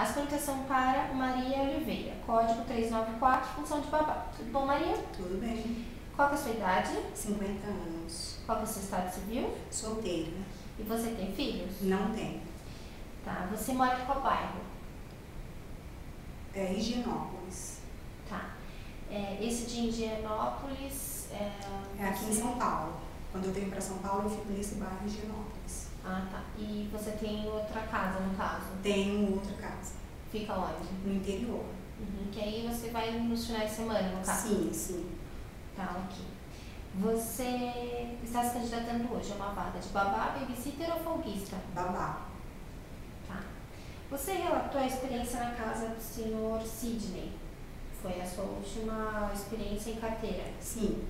As perguntas são para Maria Oliveira, código 394, função de babá. Tudo bom, Maria? Tudo bem. Qual que é a sua idade? 50 anos. Qual que é o seu estado civil? Solteira. E você tem filhos? Não tenho. Tá. Você mora em qual bairro? É Higienópolis. Tá. Esse de Higienópolis É aqui em São Paulo. Quando eu venho para São Paulo, eu fico nesse bairro Higienópolis. Ah, tá. E você tem outra casa, no caso? Tenho outra casa. Fica onde? No interior. Que aí você vai nos finais de semana, no caso? Sim, sim. Tá, ok. Você está se candidatando hoje a uma vaga de babá, babysitter ou folguista? Babá. Tá. Você relatou a experiência na casa do senhor Sidney. Foi a sua última experiência em carteira? Sim.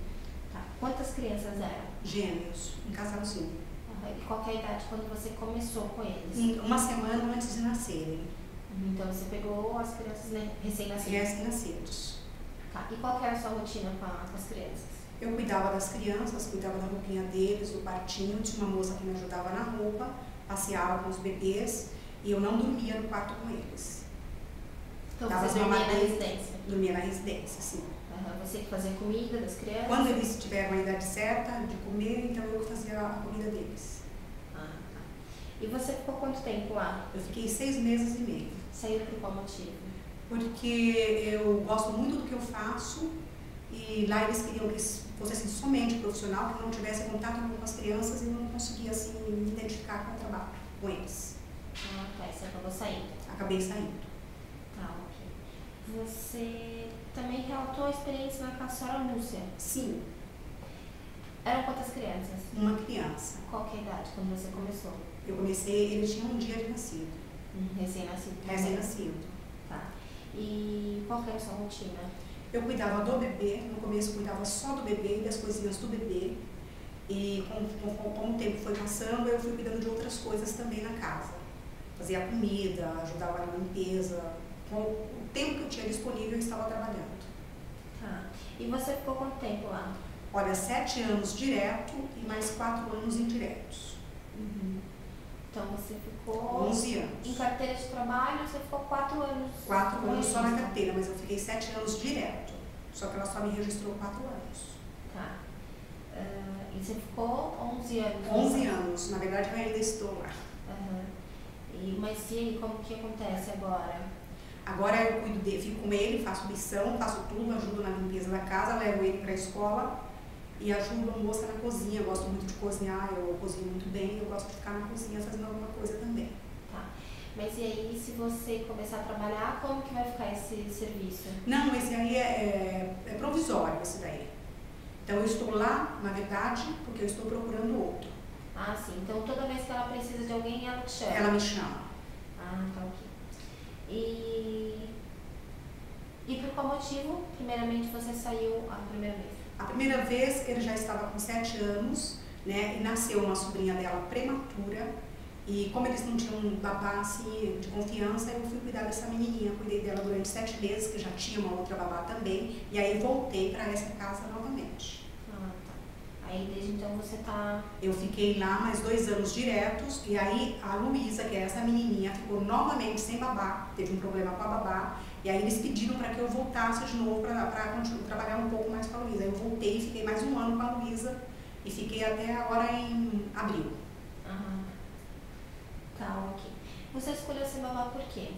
Tá. Quantas crianças eram? Gêmeos. Um casalzinho. E qual que é a idade quando você começou com eles? Uma semana antes de nascerem. Então você pegou as crianças recém-nascidas? Recém-nascidos. Tá. E qual que era a sua rotina com as crianças? Eu cuidava das crianças, cuidava da roupinha deles, do quartinho, tinha uma moça que me ajudava na roupa, passeava com os bebês e eu não dormia no quarto com eles. Então você dormia na residência? Dormia na residência, sim. Você que fazia comida das crianças? Quando eles tiveram a idade certa de comer, então eu fazia a comida deles. Tá. E você ficou quanto tempo lá? Eu fiquei 6 meses e meio. Saiu por qual motivo? Porque eu gosto muito do que eu faço e lá eles queriam que fosse assim, somente profissional, que eu não tivesse contato com as crianças e não conseguia assim, me identificar com o trabalho, com eles. Ah, tá. Você acabou saindo? Acabei saindo. Tá, ok. Você também relatou a experiência na casa da senhora Lúcia? Sim. Eram quantas crianças? Uma criança. Qual que é a idade quando você começou? Eu comecei, ele tinha um dia de nascido. Recém-nascido? Recém-nascido. Tá. E qual que era a sua rotina? Eu cuidava do bebê, no começo eu cuidava só do bebê e das coisinhas do bebê. E com o tempo foi passando, eu fui cuidando de outras coisas também na casa. Fazia comida, ajudava na limpeza. Com o tempo que eu tinha disponível, eu estava trabalhando. Tá. E você ficou quanto tempo lá? Olha, 7 anos direto e mais 4 anos indiretos. Então você ficou... 11 anos. Em carteira de trabalho, você ficou 4 anos. 4 anos só na carteira, mas eu fiquei 7 anos direto. Só que ela só me registrou 4 anos. Tá. E você ficou 11 anos? 11 anos. Na verdade, eu ainda estou lá. Mas e aí, como que acontece agora? Agora eu cuido dele, fico com ele, faço lição, faço tudo, ajudo na limpeza da casa, levo ele para a escola e ajudo a moça na cozinha. Eu gosto muito de cozinhar, eu cozinho muito bem, eu gosto de ficar na cozinha fazendo alguma coisa também. Tá. Mas e aí, se você começar a trabalhar, como que vai ficar esse serviço? Não, esse aí é provisório, esse daí. Então eu estou lá, na verdade, porque eu estou procurando outro. Ah, sim. Então toda vez que ela precisa de alguém, ela te chama? Ela me chama. Ah, tá, ok. E por qual motivo, primeiramente, você saiu a primeira vez? A primeira vez ele já estava com 7 anos, né, e nasceu uma sobrinha dela prematura, e como eles não tinham um babá assim, de confiança, eu fui cuidar dessa menininha, cuidei dela durante 7 meses, que já tinha uma outra babá também, e aí voltei para essa casa novamente. Ah, tá. Aí desde então você tá... Eu fiquei lá mais 2 anos diretos, e aí a Luísa, que é essa menininha, ficou novamente sem babá, teve um problema com a babá, e aí eles pediram para que eu voltasse de novo para trabalhar um pouco mais com a Luísa. Eu voltei, fiquei mais 1 ano com a Luísa, e fiquei até agora em abril. Tá, ok. Você escolheu ser babá por quê?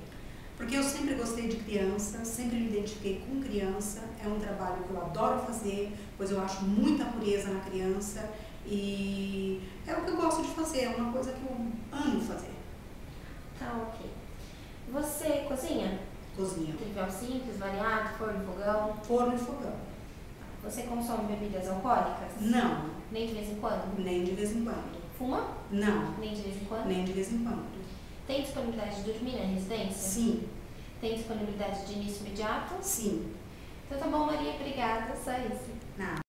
Porque eu sempre gostei de criança, sempre me identifiquei com criança, é um trabalho que eu adoro fazer, pois eu acho muita pureza na criança e é o que eu gosto de fazer, é uma coisa que eu amo fazer. Tá, ok. Você cozinha? Cozinha. Trivial simples, variado, forno, fogão? Forno e fogão. Você consome bebidas alcoólicas? Não. Nem de vez em quando? Nem de vez em quando. Fuma? Não. Nem de vez em quando? Nem de vez em quando. Tem disponibilidade de dormir na residência? Sim. Tem disponibilidade de início imediato? Sim. Então tá bom, Maria, obrigada, só isso. Nada.